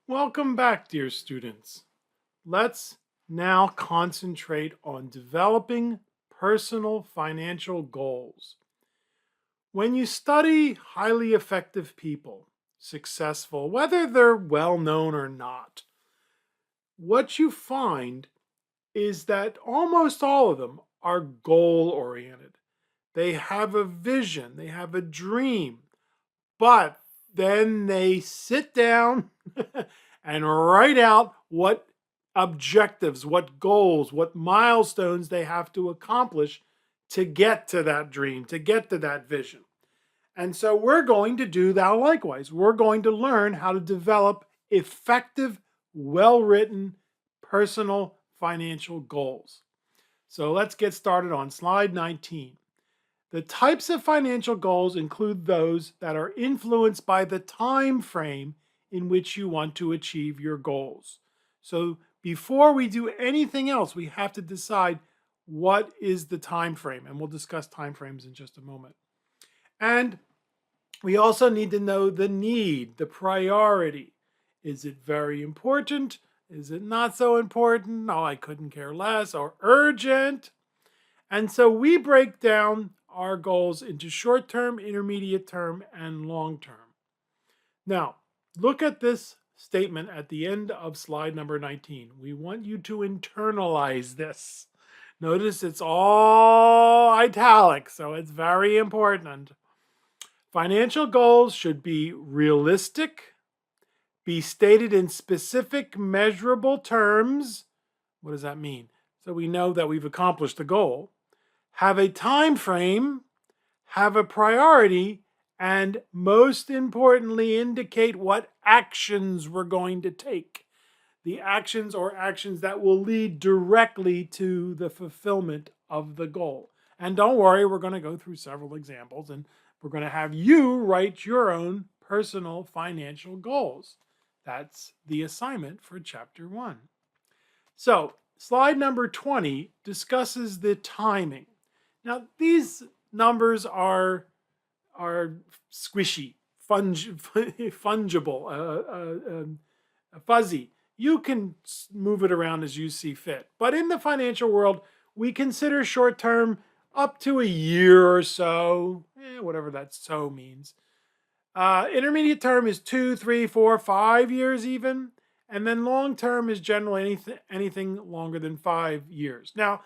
Welcome back, dear students. Let's now concentrate on developing personal financial goals. When you study highly effective people, successful, whether they're well known or not, what you find is that almost all of them are goal oriented. They have a vision, they have a dream, but then they sit down and write out what objectives, what goals, what milestones they have to accomplish to get to that dream, to get to that vision. And so we're going to do that likewise. We're going to learn how to develop effective, well written personal financial goals. So let's get started on slide 19. The types of financial goals include those that are influenced by the time frame in which you want to achieve your goals. So before we do anything else, we have to decide what is the time frame, and we'll discuss time frames in just a moment. And we also need to know the need, the priority. Is it very important? Is it not so important? Oh, I couldn't care less, or urgent. And so we break down our goals into short term, intermediate term, and long term. Now, look at this statement at the end of slide number 19. We want you to internalize this. Notice it's all italic, so it's very important. Financial goals should be realistic, be stated in specific, measurable terms. What does that mean? So we know that we've accomplished the goal. Have a time frame, have a priority, and most importantly, indicate what actions we're going to take. The actions or actions that will lead directly to the fulfillment of the goal. And don't worry, we're going to go through several examples and we're going to have you write your own personal financial goals. That's the assignment for chapter 1. So, slide number 20 discusses the timing. Now, these numbers are squishy, fungible, fuzzy. You can move it around as you see fit. But in the financial world, we consider short term up to a year or so, whatever that so means. Intermediate term is 2, 3, 4, 5 years even. And then long term is generally anything longer than 5 years. Now,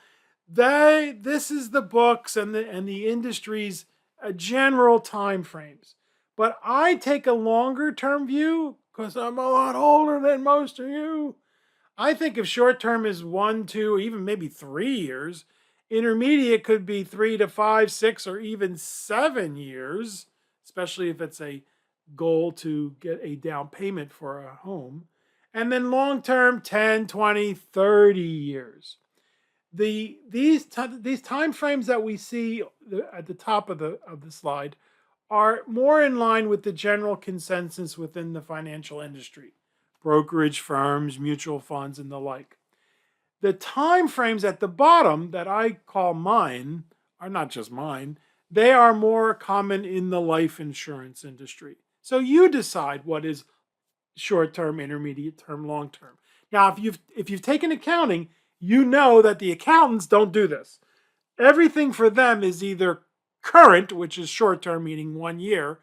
this is the books and the industry's general time frames. But I take a longer term view because I'm a lot older than most of you. I think if short term is 1, 2, or even maybe 3 years, intermediate could be 3 to 5, 6, or even 7 years, especially if it's a goal to get a down payment for a home. And then long term, 10, 20, 30 years. These time frames that we see at the top of the slide are more in line with the general consensus within the financial industry, brokerage firms, mutual funds, and the like. The time frames at the bottom that I call mine are not just mine. They are more common in the life insurance industry. So you decide what is short term, intermediate term, long term. Now, if you've taken accounting, you know that the accountants don't do this. Everything for them is either current, which is short term, meaning 1 year.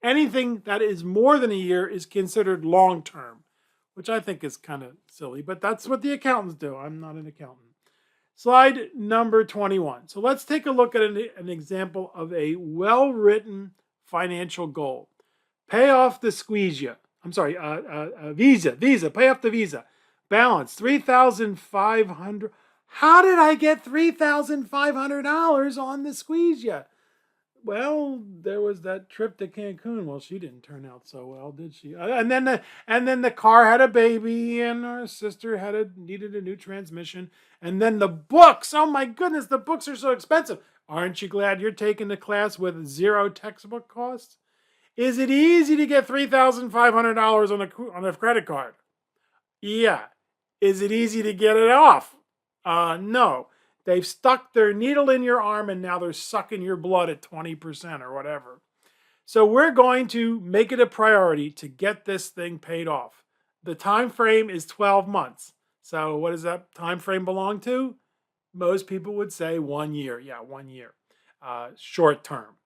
Anything that is more than a year is considered long term, which I think is kind of silly, but that's what the accountants do. I'm not an accountant. Slide number 21. So let's take a look at an example of a well-written financial goal. Pay off the squeeze. I'm sorry, Visa, pay off the Visa. Balance, $3,500. How did I get $3,500 on the squeeze? Well, there was that trip to Cancun. Well, she didn't turn out so well, did she? And then the car had a baby, and our sister needed a new transmission. And then the books. Oh my goodness, the books are so expensive. Aren't you glad you're taking the class with 0 textbook costs? Is it easy to get $3,500 on a credit card? Yeah. Is it easy to get it off? No. They've stuck their needle in your arm and now they're sucking your blood at 20% or whatever. So we're going to make it a priority to get this thing paid off. The time frame is 12 months. So what does that time frame belong to? Most people would say 1 year. Yeah, 1 year. Short term.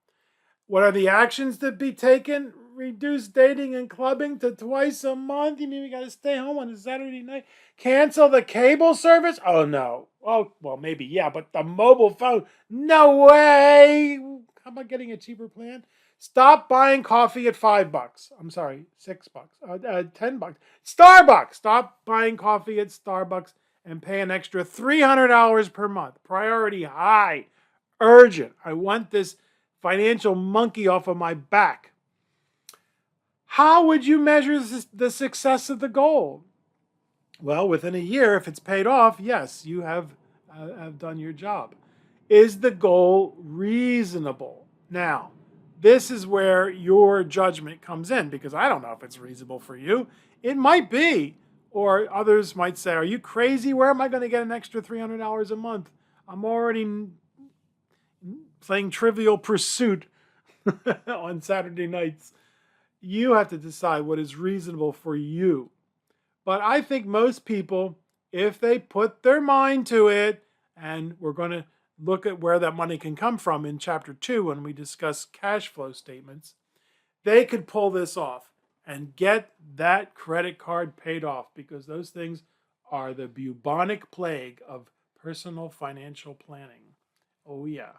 What are the actions to be taken? Reduce dating and clubbing to twice a month. You mean we got to stay home on a Saturday night? Cancel the cable service? Oh, no. Oh, well, maybe, yeah, but the mobile phone? No way. How about getting a cheaper plan? Stop buying coffee at $5. I'm sorry, $6. $10. Starbucks. Stop buying coffee at Starbucks and pay an extra $300 per month. Priority high. Urgent. I want this financial monkey off of my back. How would you measure the success of the goal? Well, within a year, if it's paid off, yes, you have done your job. Is the goal reasonable? Now, this is where your judgment comes in, because I don't know if it's reasonable for you. It might be, or others might say, are you crazy? Where am I going to get an extra $300 a month? I'm already playing Trivial Pursuit on Saturday nights. You have to decide what is reasonable for you. But I think most people, if they put their mind to it, and we're going to look at where that money can come from in chapter 2 when we discuss cash flow statements, they could pull this off and get that credit card paid off, because those things are the bubonic plague of personal financial planning. Oh, yeah.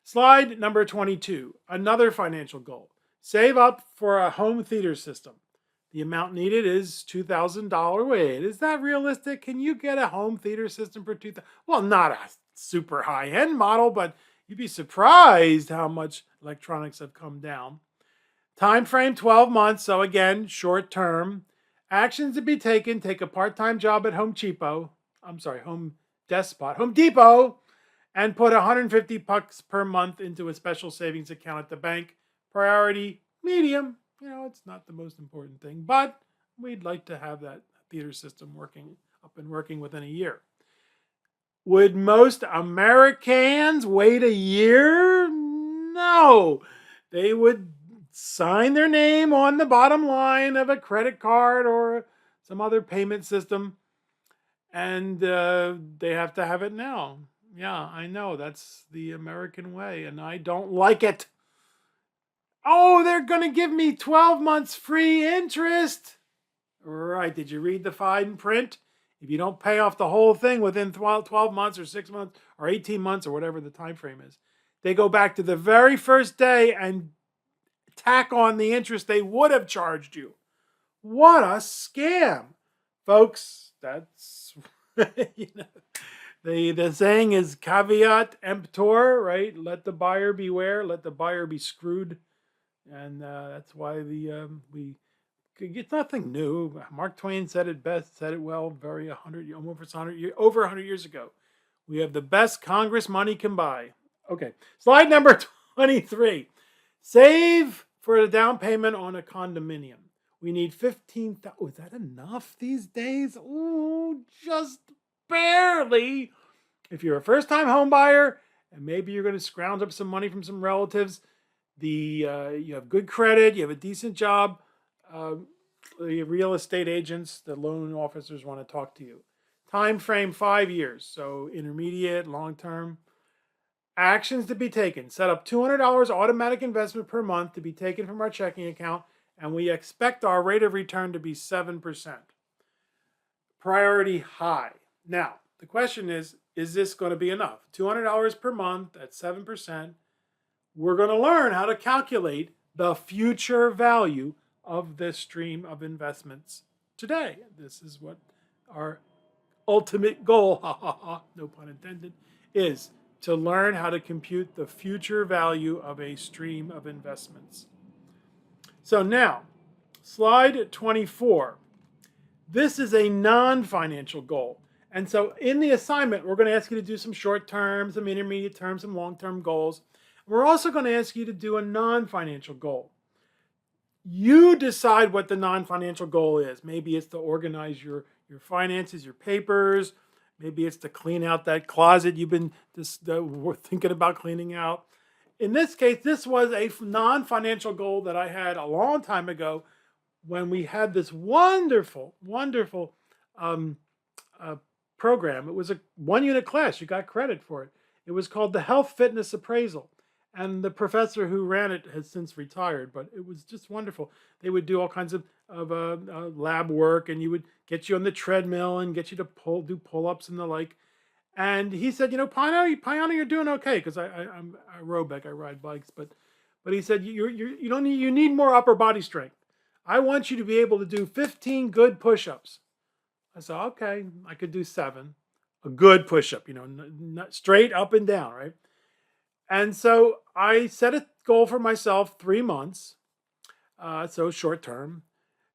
Slide number 22, another financial goal. Save up for a home theater system. The amount needed is $2,000. Wait, is that realistic? Can you get a home theater system for $2,000? Well, not a super high-end model, but you'd be surprised how much electronics have come down. Time frame 12 months, so again, short term. Actions to be taken: take a part-time job at Home Depot, and put $150 per month into a special savings account at the bank. Priority, medium. It's not the most important thing, but we'd like to have that theater system up and working within a year. Would most Americans wait a year? No. They would sign their name on the bottom line of a credit card or some other payment system, and they have to have it now. Yeah, I know, that's the American way, and I don't like it. Oh, they're going to give me 12 months free interest. Right, did you read the fine print? If you don't pay off the whole thing within 12 months or 6 months or 18 months or whatever the time frame is, they go back to the very first day and tack on the interest they would have charged you. What a scam. Folks, that's, the saying is caveat emptor, right? Let the buyer beware, let the buyer be screwed. And that's why it's nothing new. Mark Twain said it best, said it well, over 100 years ago. We have the best Congress money can buy. Okay, slide number 23. Save for a down payment on a condominium. We need $15,000. Oh, is that enough these days? Oh, just barely. If you're a first-time home buyer and maybe you're going to scrounge up some money from some relatives, you have good credit, you have a decent job, the real estate agents, the loan officers want to talk to you. Time frame 5 years, so intermediate, long term. Actions to be taken: set up $200 automatic investment per month to be taken from our checking account, and we expect our rate of return to be 7%. Priority high. Now, the question is this going to be enough? $200 per month at 7%. We're going to learn how to calculate the future value of this stream of investments today. This is what our ultimate goal, no pun intended, is to learn how to compute the future value of a stream of investments. So now, slide 24. This is a non-financial goal. And so in the assignment, we're going to ask you to do some short-term, some intermediate-term, some long-term goals. We're also going to ask you to do a non-financial goal. You decide what the non-financial goal is. Maybe it's to organize your finances, your papers. Maybe it's to clean out that closet you've been thinking about cleaning out. In this case, this was a non-financial goal that I had a long time ago when we had this wonderful, wonderful um, uh, program. It was a 1 unit class. You got credit for it. It was called the Health Fitness Appraisal. And the professor who ran it has since retired, but it was just wonderful. They would do all kinds of lab work, and you would get you on the treadmill and get you to do pull-ups and the like. And he said, Piano, you're doing okay, because I'm aerobic, I ride bikes, but he said you don't need, you need more upper body strength. I want you to be able to do 15 good push-ups. I said, okay, I could do 7, a good push-up, not straight up and down, right? And so I set a goal for myself, 3 months, so short term.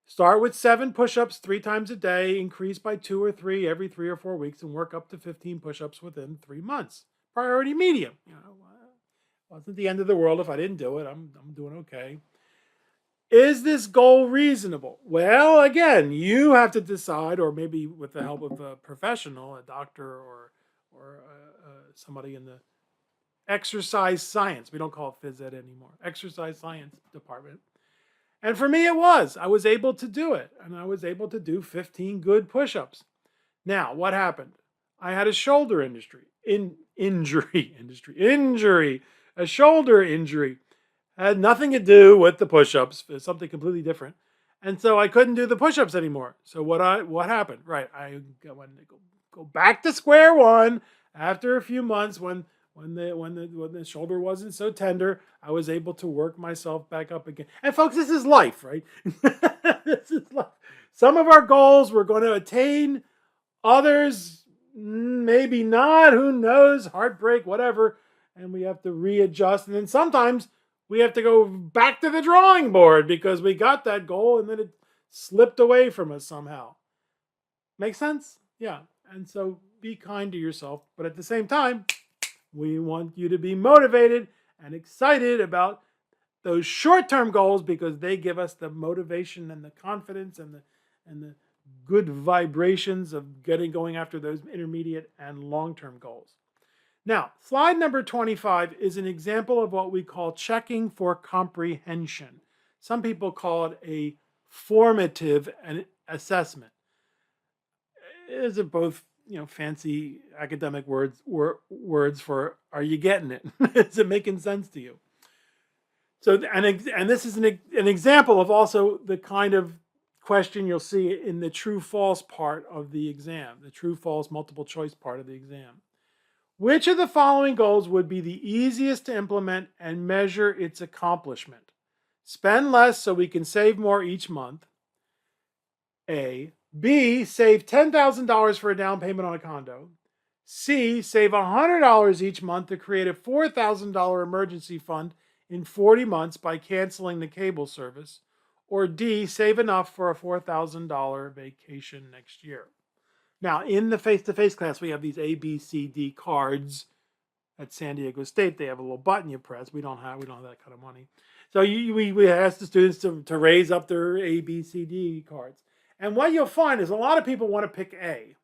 Start with 7 push-ups 3 times a day, increase by 2 or 3 every 3 or 4 weeks, and work up to 15 push-ups within 3 months. Priority medium. Wasn't the end of the world if I didn't do it. I'm doing okay. Is this goal reasonable? Well, again, you have to decide, or maybe with the help of a professional, a doctor, or somebody in the exercise science. We don't call it phys ed anymore. Exercise science department. And for me, it was. I was able to do it, and I was able to do 15 good push-ups. Now, what happened? I had a shoulder injury, a shoulder injury. Had nothing to do with the push-ups. It's something completely different. And so I couldn't do the push-ups anymore. So what happened? Right, I went to go back to square one after a few months when the shoulder wasn't so tender. I was able to work myself back up again. And folks, this is life, right? This is life. Some of our goals we're going to attain, others maybe not. Who knows? Heartbreak, whatever. And we have to readjust. And then sometimes we have to go back to the drawing board because we got that goal and then it slipped away from us somehow. Make sense? Yeah. And so be kind to yourself. But at the same time, we want you to be motivated and excited about those short-term goals because they give us the motivation and the confidence and the good vibrations of going after those intermediate and long-term goals. Now, slide number 25 is an example of what we call checking for comprehension. Some people call it a formative assessment. Is it both fancy academic words for are you getting it? Is it making sense to you? So, and this is an example of also the kind of question you'll see in the true-false part of the exam, the true-false multiple choice part of the exam. Which of the following goals would be the easiest to implement and measure its accomplishment? Spend less so we can save more each month. A. B. Save $10,000 for a down payment on a condo. C. Save $100 each month to create a $4,000 emergency fund in 40 months by canceling the cable service. Or D. Save enough for a $4,000 vacation next year. Now, in the face-to-face class, we have these A, B, C, D cards. At San Diego State, they have a little button you press. We don't have that kind of money. So we ask the students to raise up their A, B, C, D cards. And what you'll find is a lot of people want to pick A.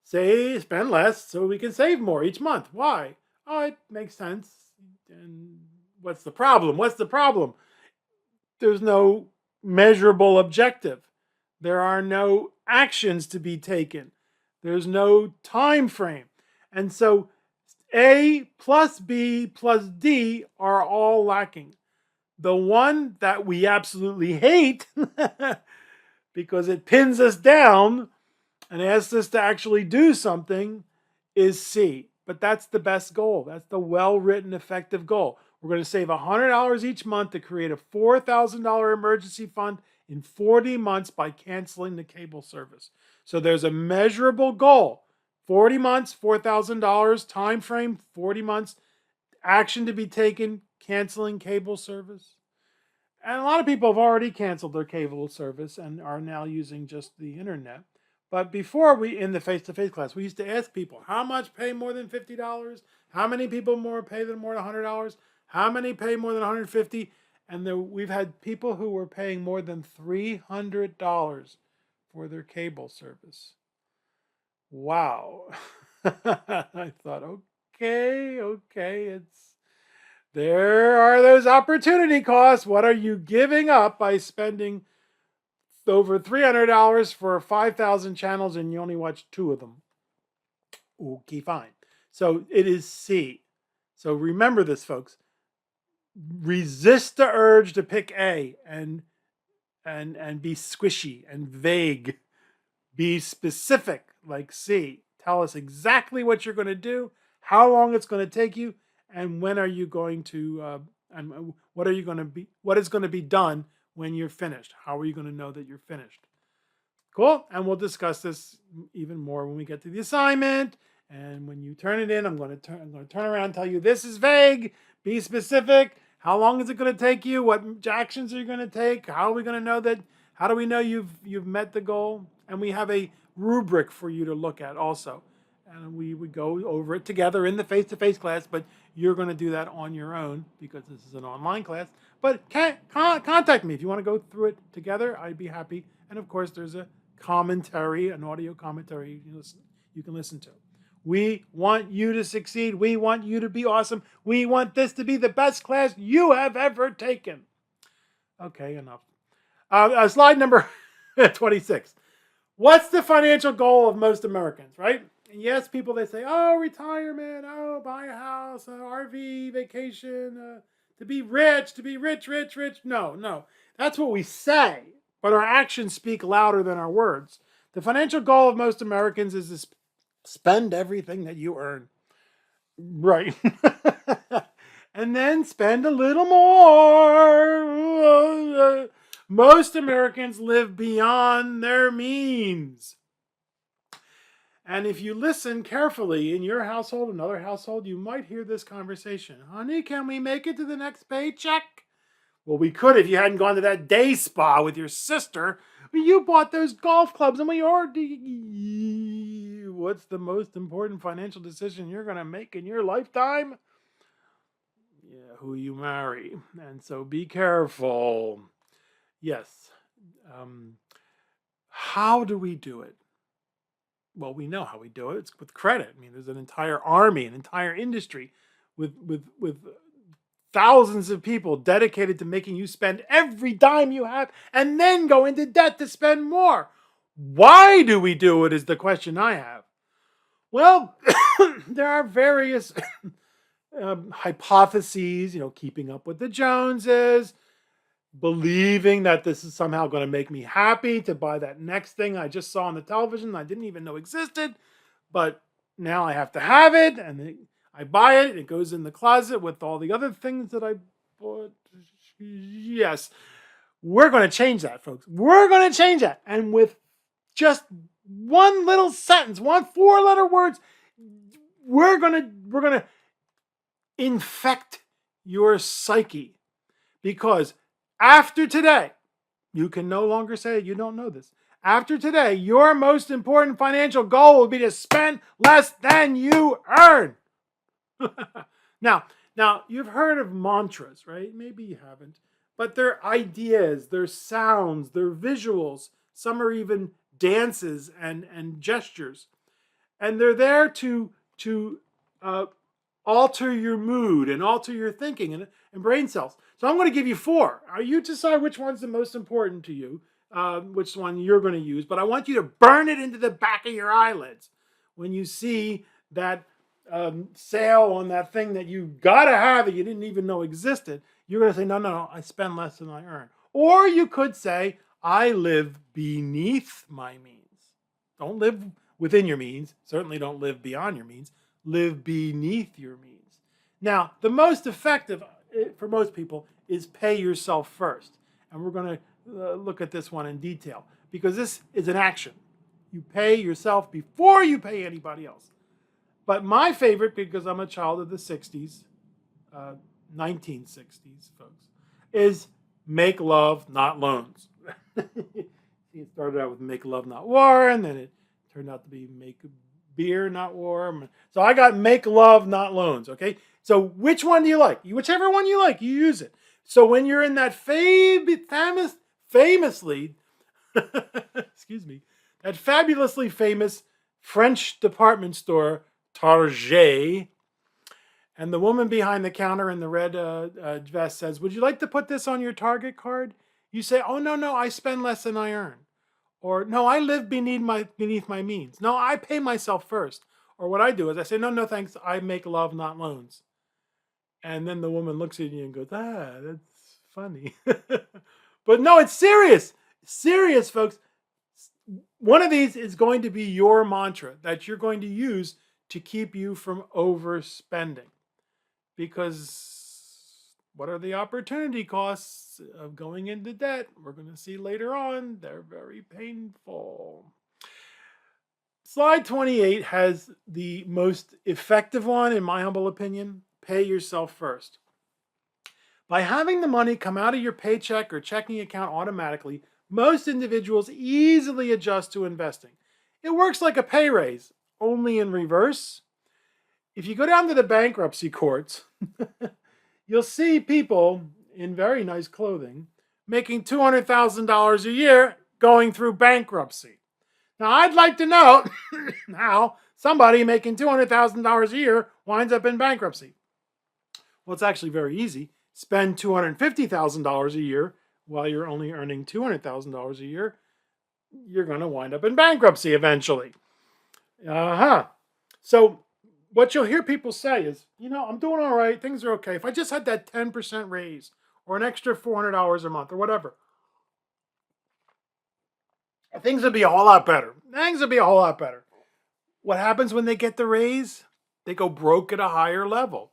Spend less so we can save more each month. Why? Oh, it makes sense. And what's the problem? There's no measurable objective. There are no actions to be taken. There's no time frame. And so A plus B plus D are all lacking. The one that we absolutely hate because it pins us down and asks us to actually do something is C. But that's the best goal. That's the well-written, effective goal. We're going to save $100 each month to create a $4,000 emergency fund in 40 months by canceling the cable service. So there's a measurable goal. 40 months, $4,000, time frame, 40 months, action to be taken, canceling cable service. And a lot of people have already canceled their cable service and are now using just the internet. But before in the face-to-face class, we used to ask people, how much pay more than $50? How many people pay more than $100? How many pay more than $150? And we've had people who were paying more than $300 for their cable service. Wow. I thought, okay, there are those opportunity costs. What are you giving up by spending over $300 for 5,000 channels and you only watch 2 of them. Okay, fine. So it is C. So remember this, folks. Resist the urge to pick A and be squishy and vague. Be specific, like C. Tell us exactly what you're going to do, how long it's going to take you, and when are you going to, and what are you going to be, what is going to be done when you're finished. How are you going to know that you're finished? Cool. And we'll discuss this even more when we get to the assignment. And when you turn it in, I'm going to turn around and tell you this is vague. Be specific. How long is it going to take you? What actions are you going to take? How are we going to know that? How do we know you've met the goal? And we have a rubric for you to look at also. And we would go over it together in the face-to-face class, but you're going to do that on your own because this is an online class. But contact me if you want to go through it together. I'd be happy. And of course, there's a commentary, an audio commentary you can listen to. We want you to succeed. We want you to be awesome. We want this to be the best class you have ever taken. Okay, enough. Slide number 26. What's the financial goal of most Americans, right? And yes, people, they say, oh, retirement, oh, buy a house, RV, vacation, to be rich, rich. No. That's what we say, but our actions speak louder than our words. The financial goal of most Americans is to spend everything that you earn. Right. And then spend a little more. Most Americans live beyond their means. And if you listen carefully in your household, another household, you might hear this conversation. Honey, can we make it to the next paycheck? Well, we could if you hadn't gone to that day spa with your sister. You bought those golf clubs and we already... What's the most important financial decision you're going to make in your lifetime? Yeah, who you marry. And so be careful. Yes. How do we do it? Well, we know how we do it. It's with credit. I mean, there's an entire army, an entire industry with thousands of people dedicated to making you spend every dime you have and then go into debt to spend more. Why do we do it is the question I have. Well, there are various hypotheses, keeping up with the Joneses, believing that this is somehow going to make me happy to buy that next thing I just saw on the television I didn't even know existed, but now I have to have it, and I buy it, it goes in the closet with all the other things that I bought. Yes, we're going to change that, folks. We're going to change that. And with just one little sentence, 4-letter words, we're going to infect your psyche. Because after today, you can no longer say you don't know this. After today, your most important financial goal will be to spend less than you earn. Now, you've heard of mantras, right? Maybe you haven't. But they're ideas, they're sounds, they're visuals. Some are even dances and gestures. And they're there to alter your mood and alter your thinking and brain cells. So I'm going to give you 4. You decide which one's the most important to you, which one you're going to use. But I want you to burn it into the back of your eyelids when you see that sale on that thing that you got to have that you didn't even know existed. You're going to say, no, I spend less than I earn. Or you could say, I live beneath my means. Don't live within your means. Certainly don't live beyond your means. Live beneath your means. Now, the most effective for most people is pay yourself first. And we're going to look at this one in detail because this is an action. You pay yourself before you pay anybody else. But my favorite, because I'm a child of the 60s, 1960s, folks, is make love, not loans. It started out with make love, not war, and then it turned out to be make beer, not war. So I got make love, not loans, okay? So which one do you like? Whichever one you like, you use it. So when you're in that famously, excuse me, that fabulously famous French department store, Target, and the woman behind the counter in the red vest says, would you like to put this on your Target card? You say, oh, no, I spend less than I earn. Or no, I live beneath my means. No, I pay myself first. Or what I do is I say, no, thanks. I make love, not loans. And then the woman looks at you and goes, that's funny. But no, it's serious. Serious, folks. One of these is going to be your mantra that you're going to use to keep you from overspending. Because what are the opportunity costs of going into debt? We're going to see later on. They're very painful. Slide 28 has the most effective one, in my humble opinion. Pay yourself first. By having the money come out of your paycheck or checking account automatically, most individuals easily adjust to investing. It works like a pay raise, only in reverse. If you go down to the bankruptcy courts, you'll see people in very nice clothing making $200,000 a year going through bankruptcy. Now, I'd like to know how somebody making $200,000 a year winds up in bankruptcy. Well, it's actually very easy. Spend $250,000 a year while you're only earning $200,000 a year. You're going to wind up in bankruptcy eventually. So what you'll hear people say is, I'm doing all right. Things are okay. If I just had that 10% raise or an extra $400 a month or whatever, things would be a whole lot better. What happens when they get the raise? They go broke at a higher level.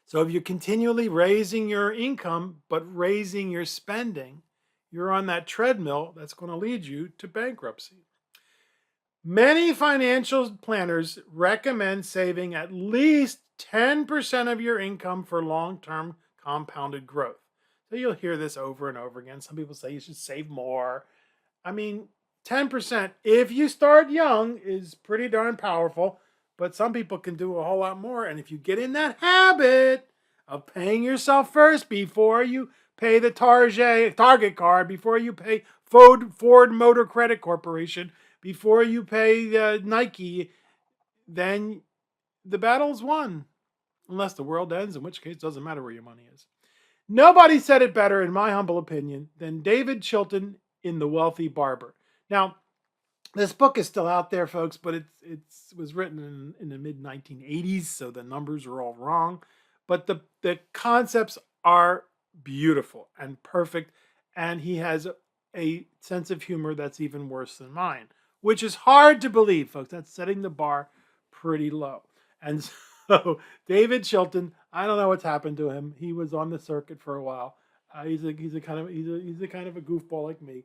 So if you're continually raising your income, but raising your spending, you're on that treadmill that's going to lead you to bankruptcy. Many financial planners recommend saving at least 10% of your income for long-term compounded growth. So you'll hear this over and over again. Some people say you should save more. 10%, if you start young, is pretty darn powerful. But some people can do a whole lot more. And if you get in that habit of paying yourself first before you pay the Target card, before you pay Ford Motor Credit Corporation, before you pay Nike, then the battle's won. Unless the world ends, in which case it doesn't matter where your money is. Nobody said it better, in my humble opinion, than David Chilton in The Wealthy Barber. Now, this book is still out there, folks, but it was written in the mid-1980s, so the numbers are all wrong. But the concepts are beautiful and perfect, and he has a sense of humor that's even worse than mine, which is hard to believe, folks. That's setting the bar pretty low. And so David Chilton, I don't know what's happened to him. He was on the circuit for a while. He's a kind of a goofball like me,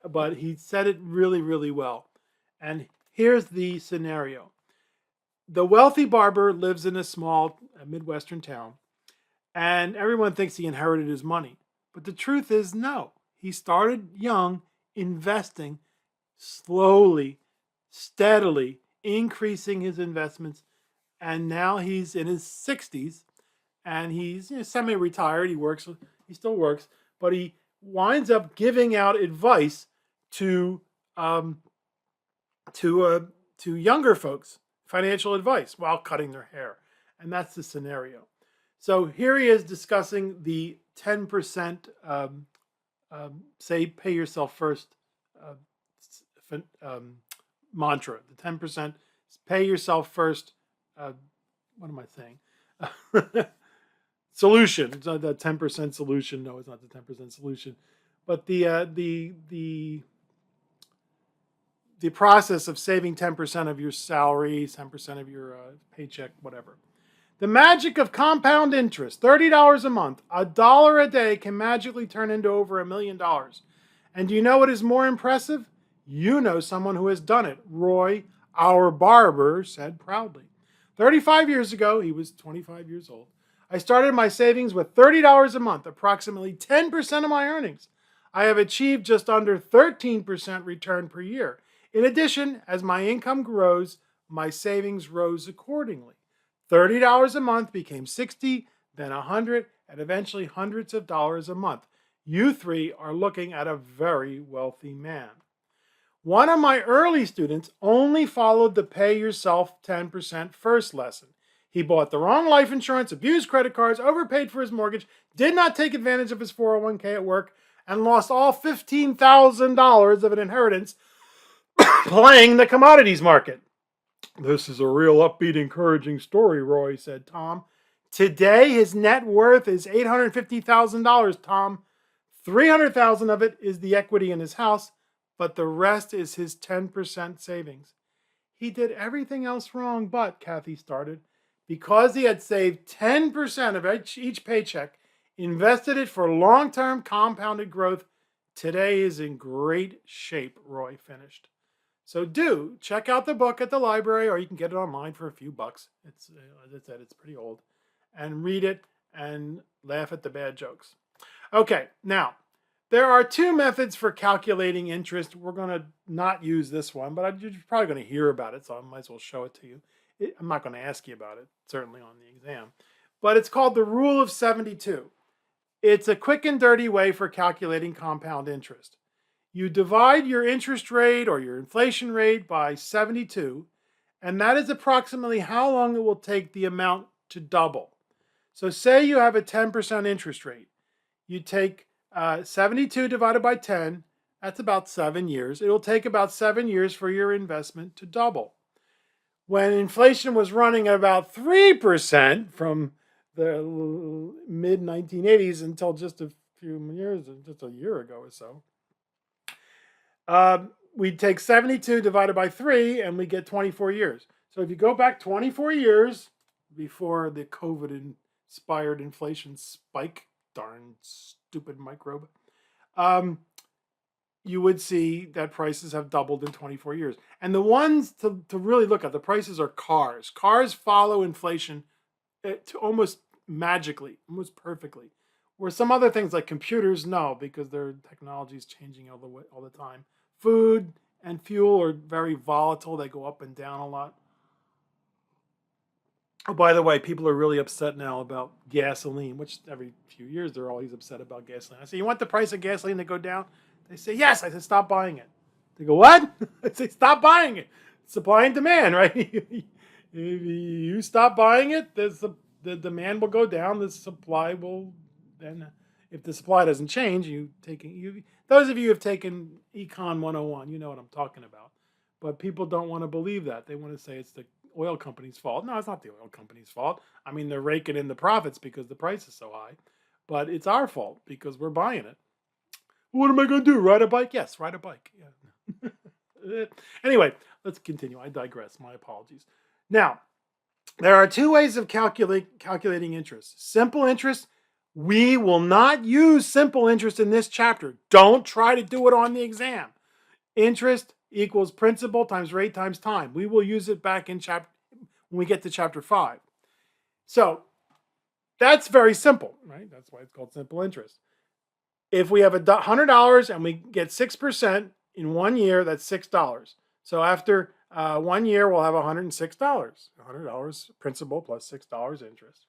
but he said it really, really well. And here's the scenario. The wealthy barber lives in a small Midwestern town, and everyone thinks he inherited his money. But the truth is, no. He started young, investing, slowly, steadily, increasing his investments, and now he's in his 60s, and he's semi-retired. He still works, but he winds up giving out advice to younger folks, financial advice while cutting their hair. And that's the scenario. So here he is discussing the 10% say pay yourself first mantra. The 10% pay yourself first. What am I saying? Solution. It's not the 10% solution. No, it's not the 10% solution. But the process of saving 10% of your salary, 10% of your paycheck, whatever. The magic of compound interest, $30 a month, $1 a day can magically turn into over $1 million. And do you know what is more impressive? You know someone who has done it. Roy, our barber, said proudly. 35 years ago, he was 25 years old, I started my savings with $30 a month, approximately 10% of my earnings. I have achieved just under 13% return per year. In addition, as my income grows, my savings rose accordingly. $30 a month became $60, then $100, and eventually hundreds of dollars a month. You three are looking at a very wealthy man. One of my early students only followed the pay yourself 10% first lesson. He bought the wrong life insurance, abused credit cards, overpaid for his mortgage, did not take advantage of his 401k at work, and lost all $15,000 of an inheritance playing the commodities market. This is a real upbeat, encouraging story, Roy said, Tom. Today, his net worth is $850,000, Tom. $300,000 of it is the equity in his house, but the rest is his 10% savings. He did everything else wrong, but, Kathy started, because he had saved 10% of each paycheck, invested it for long-term compounded growth, today is in great shape, Roy finished. So do check out the book at the library, or you can get it online for a few bucks. It's, as I said, it's pretty old. And read it and laugh at the bad jokes. Okay, now, there are two methods for calculating interest. We're going to not use this one, but you're probably going to hear about it, so I might as well show it to you. I'm not going to ask you about it, certainly on the exam. But it's called the Rule of 72. It's a quick and dirty way for calculating compound interest. You divide your interest rate or your inflation rate by 72, and that is approximately how long it will take the amount to double. So say you have a 10% interest rate. You take 72 divided by 10, that's about 7 years. It'll take about 7 years for your investment to double. When inflation was running at about 3% from the mid-1980s until just a few years, just a year ago or so, we take 72 divided by 3 and we get 24 years. So if you go back 24 years before the COVID-inspired inflation spike, darn stupid microbe, you would see that prices have doubled in 24 years. And the ones to really look at, the prices are cars. Cars follow inflation to almost magically, almost perfectly. Where some other things like computers, no, because their technology is changing all the time. Food and fuel are very volatile. They go up and down a lot. Oh, by the way, people are really upset now about gasoline, which every few years they're always upset about gasoline. I say, you want the price of gasoline to go down? They say, yes. I said, stop buying it. They go, what? I say, stop buying it. Supply and demand, right? If you stop buying it, the demand will go down. The supply will then, if the supply doesn't change, those of you who have taken Econ 101, you know what I'm talking about. But people don't want to believe that. They want to say it's the oil company's fault. No, it's not the oil company's fault. I mean, they're raking in the profits because the price is so high. But it's our fault because we're buying it. What am I going to do? Ride a bike? Yes, ride a bike. Yeah. Anyway, let's continue. I digress. My apologies. Now, there are two ways of calculating interest. Simple interest. We will not use simple interest in this chapter. Don't try to do it on the exam. Interest equals principal times rate times time. We will use it back in when we get to chapter 5. So that's very simple, right? That's why it's called simple interest. If we have $100 and we get 6% in 1 year, that's $6. So after 1 year, we'll have $106. $100 principal plus $6 interest.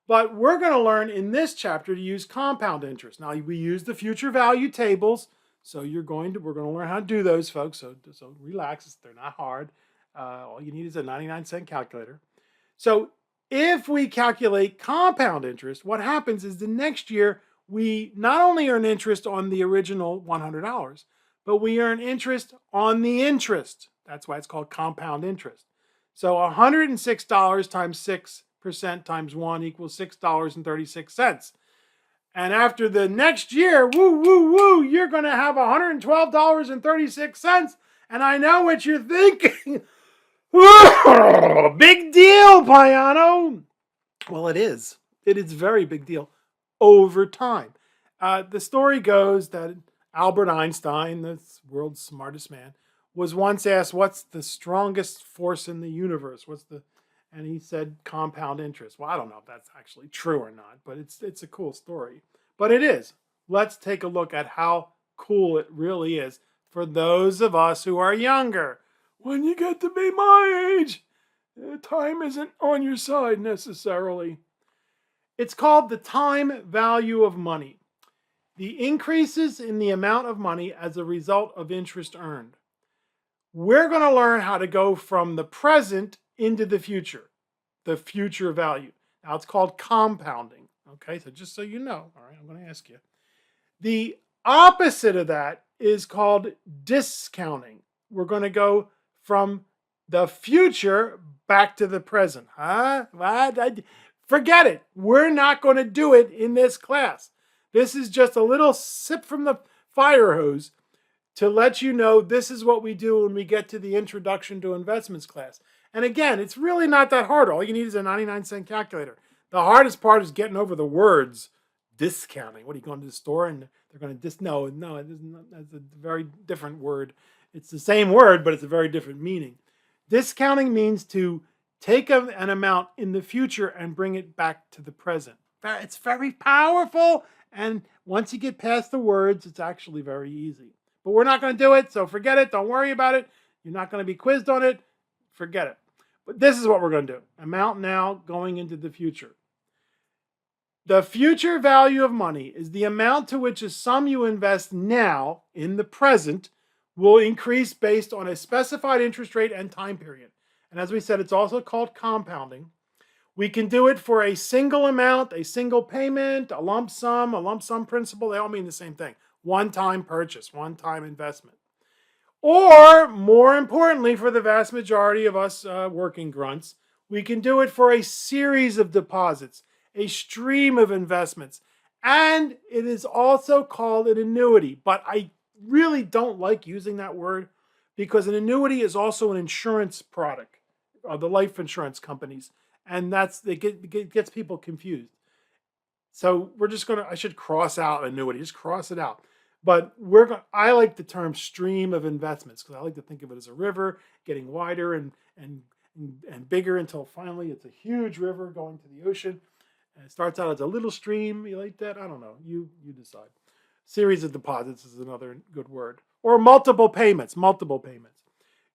But we're going to learn in this chapter to use compound interest. Now, we use the future value tables. So we're going to learn how to do those, folks. So relax. They're not hard. All you need is a 99-cent calculator. So if we calculate compound interest, what happens is the next year, we not only earn interest on the original $100, but we earn interest on the interest. That's why it's called compound interest. So $106 times 6% times 1 equals $6.36. And after the next year, you're going to have $112.36. And I know what you're thinking. Big deal, Piano. Well, it is. It is a very big deal over time. The story goes that Albert Einstein, the world's smartest man, was once asked, what's the strongest force in the universe? And he said compound interest. Well, I don't know if that's actually true or not, but it's a cool story. But it is. Let's take a look at how cool it really is for those of us who are younger. When you get to be my age, time isn't on your side necessarily. It's called the time value of money. The increases in the amount of money as a result of interest earned. We're going to learn how to go from the present into the future value. Now it's called compounding. Okay, so just so you know, all right, I'm going to ask you. The opposite of that is called discounting. We're going to go from the future back to the present. Huh? What? Forget it. We're not going to do it in this class. This is just a little sip from the fire hose to let you know this is what we do when we get to the Introduction to Investments class. And again, it's really not that hard. All you need is a 99-cent calculator. The hardest part is getting over the words discounting. What are you going to the store and they're going to no, it isn't, that's a very different word. It's the same word, but it's a very different meaning. Discounting means to take an amount in the future and bring it back to the present. It's very powerful. And once you get past the words, it's actually very easy. But we're not going to do it, so forget it. Don't worry about it. You're not going to be quizzed on it. Forget it. But this is what we're going to do. Amount now going into the future. The future value of money is the amount to which a sum you invest now in the present will increase based on a specified interest rate and time period. And as we said, it's also called compounding. We can do it for a single amount, a single payment, a lump sum principal. They all mean the same thing. One-time purchase, one-time investment. Or, more importantly, for the vast majority of us working grunts, we can do it for a series of deposits, a stream of investments. And it is also called an annuity. But I really don't like using that word because an annuity is also an insurance product of the life insurance companies. And it gets people confused. So we're just I should cross out annuity, just cross it out. But I like the term stream of investments because I like to think of it as a river getting wider and bigger until finally it's a huge river going to the ocean. And it starts out as a little stream. You like that? I don't know. You decide. Series of deposits is another good word. Or multiple payments.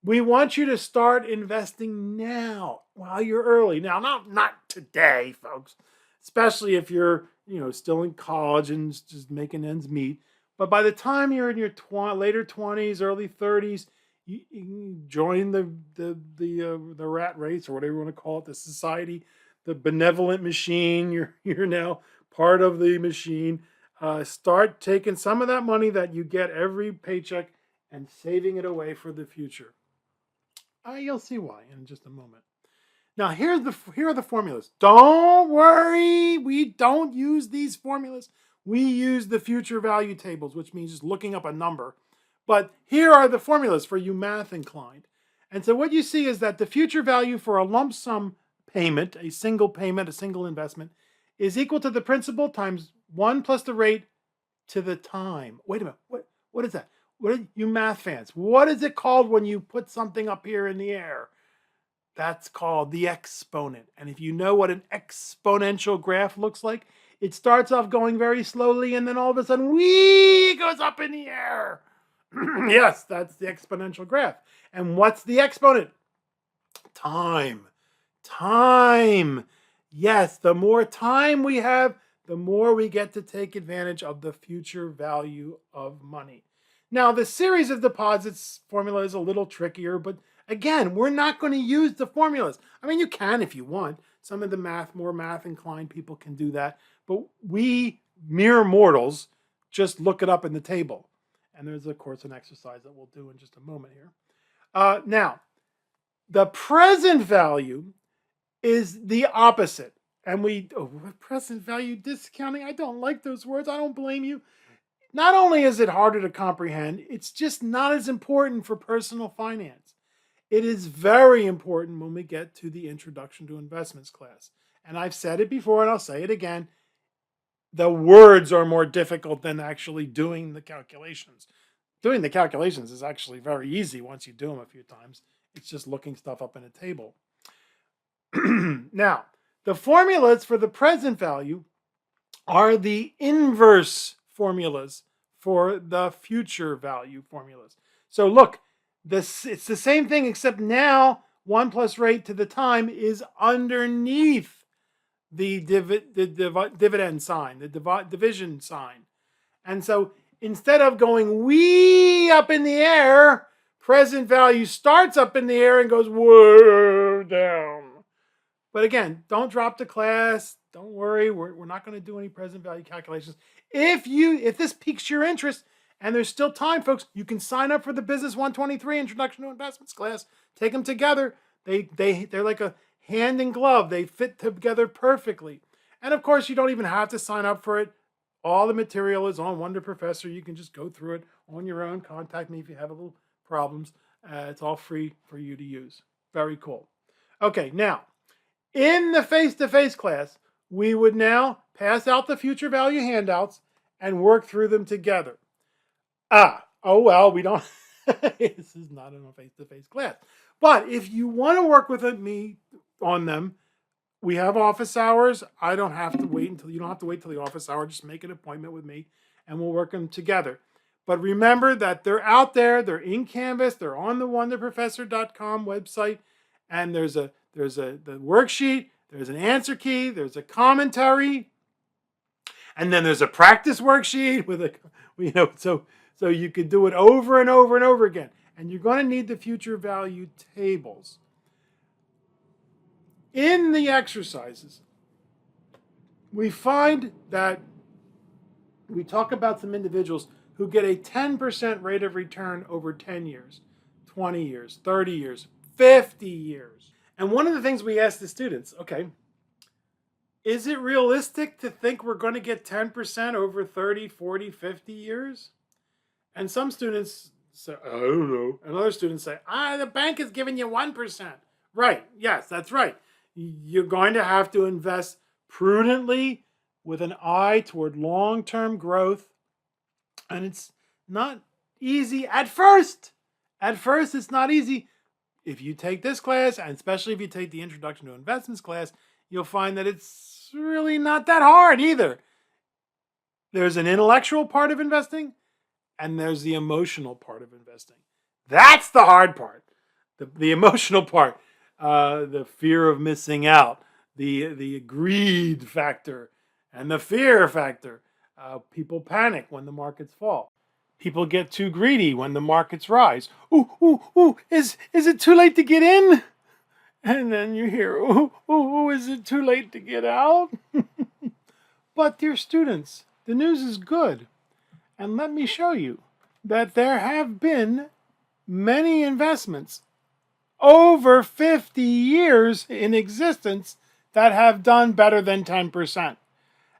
We want you to start investing now while you're early. Now, not today, folks. Especially if you're, still in college and just making ends meet. But by the time you're in your later 20s, early 30s, you can join the rat race or whatever you want to call it, the society, the benevolent machine. You're now part of the machine. Start taking some of that money that you get every paycheck and saving it away for the future. You'll see why in just a moment. Now, here are the formulas. Don't worry, we don't use these formulas. We use the future value tables, which means just looking up a number. But here are the formulas for you math inclined. And so what you see is that the future value for a lump sum payment, a single investment, is equal to the principal times 1 plus the rate to the time. Wait a minute, what is that? You math fans, what is it called when you put something up here in the air? That's called the exponent. And if you know what an exponential graph looks like, it starts off going very slowly and then all of a sudden, it goes up in the air. Yes, that's the exponential graph. And what's the exponent? Time. Yes, the more time we have, the more we get to take advantage of the future value of money. Now, the series of deposits formula is a little trickier, but again, we're not going to use the formulas. I mean, you can if you want. Some of the more math-inclined people can do that. But we, mere mortals, just look it up in the table. And there's, of course, an exercise that we'll do in just a moment here. Now, the present value is the opposite. And present value discounting, I don't like those words. I don't blame you. Not only is it harder to comprehend, it's just not as important for personal finance. It is very important when we get to the Introduction to Investments class. And I've said it before and I'll say it again. The words are more difficult than actually doing the calculations. Doing the calculations is actually very easy once you do them a few times. It's just looking stuff up in a table. Now, the formulas for the present value are the inverse formulas for the future value formulas. So look, it's the same thing except now 1 plus rate to the time is underneath the dividend sign, the division sign. And so instead of going way up in the air, present value starts up in the air and goes way down. But again, don't drop the class. Don't worry. We're not going to do any present value calculations. If this piques your interest, and there's still time, folks, you can sign up for the Business 123 Introduction to Investments class. Take them together. They're like a hand in glove. They fit together perfectly. And of course, you don't even have to sign up for it. All the material is on Wonder Professor. You can just go through it on your own. Contact me if you have a little problems. It's all free for you to use. Very cool. Okay, now, in the face-to-face class, we would now pass out the future value handouts and work through them together. Oh well, we don't, this is not a face-to-face class. But if you want to work with me on them, we have office hours. You don't have to wait till the office hour. Just make an appointment with me and we'll work them together. But remember that they're out there, they're in Canvas, they're on the wonderprofessor.com website, and there's the worksheet, there's an answer key, there's a commentary, and then there's a practice worksheet with so you could do it over and over and over again. And you're going to need the future value tables. In the exercises, we find that we talk about some individuals who get a 10% rate of return over 10 years, 20 years, 30 years, 50 years. And one of the things we ask the students, okay, is it realistic to think we're going to get 10% over 30, 40, 50 years? And some students say, I don't know. And other students say, the bank is giving you 1%. Right, yes, that's right. You're going to have to invest prudently with an eye toward long-term growth. And it's not easy at first. At first, it's not easy. If you take this class, and especially if you take the Introduction to Investments class, you'll find that it's really not that hard either. There's an intellectual part of investing, and there's the emotional part of investing. That's the hard part. The emotional part. The fear of missing out. The greed factor. And the fear factor. People panic when the markets fall. People get too greedy when the markets rise. Is it too late to get in? And then you hear, is it too late to get out? But dear students, the news is good. And let me show you that there have been many investments over 50 years in existence that have done better than 10%.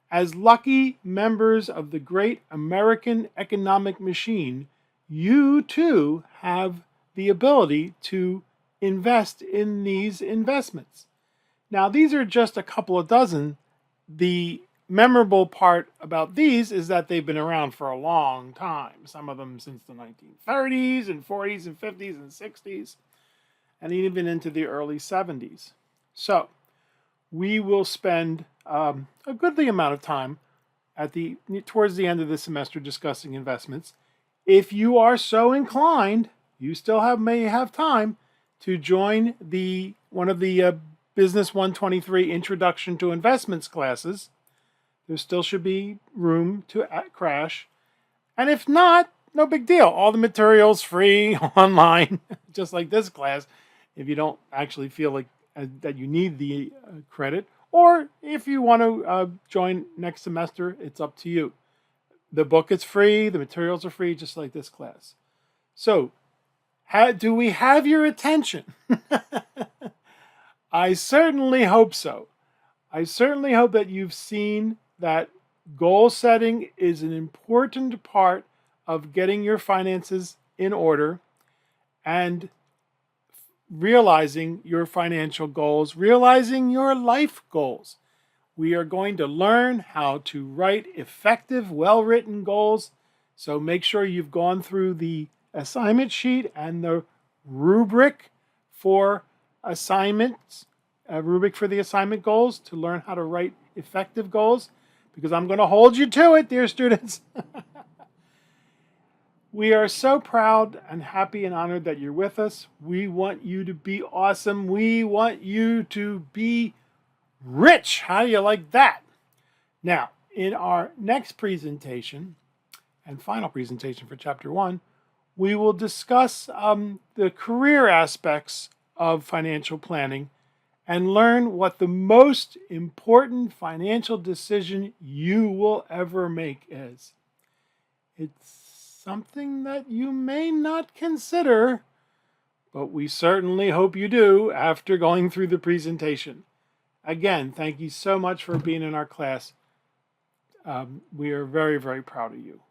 As lucky members of the great American economic machine, you too have the ability to invest in these investments. Now, these are just a couple of dozen. The memorable part about these is that they've been around for a long time. Some of them since the 1930s and 40s and 50s and 60s, and even into the early 70s. So, we will spend a goodly amount of time towards the end of the semester discussing investments. If you are so inclined, you still may have time to join one of the Business 123 Introduction to Investments classes. There still should be room to crash. And if not, no big deal. All the material's free online, just like this class, if you don't actually feel like that you need the credit. Or if you want to join next semester, it's up to you. The book is free. The materials are free, just like this class. So, do we have your attention? I certainly hope so. I certainly hope that you've seen that goal setting is an important part of getting your finances in order and realizing your financial goals, realizing your life goals. We are going to learn how to write effective, well-written goals. So make sure you've gone through the assignment sheet and the rubric for assignments, a rubric for the assignment goals to learn how to write effective goals, because I'm going to hold you to it, dear students. We are so proud and happy and honored that you're with us. We want you to be awesome. We want you to be rich. How do you like that? Now, in our next presentation and final presentation for Chapter 1, we will discuss the career aspects of financial planning and learn what the most important financial decision you will ever make is. It's something that you may not consider, but we certainly hope you do after going through the presentation. Again, thank you so much for being in our class. We are very, very proud of you.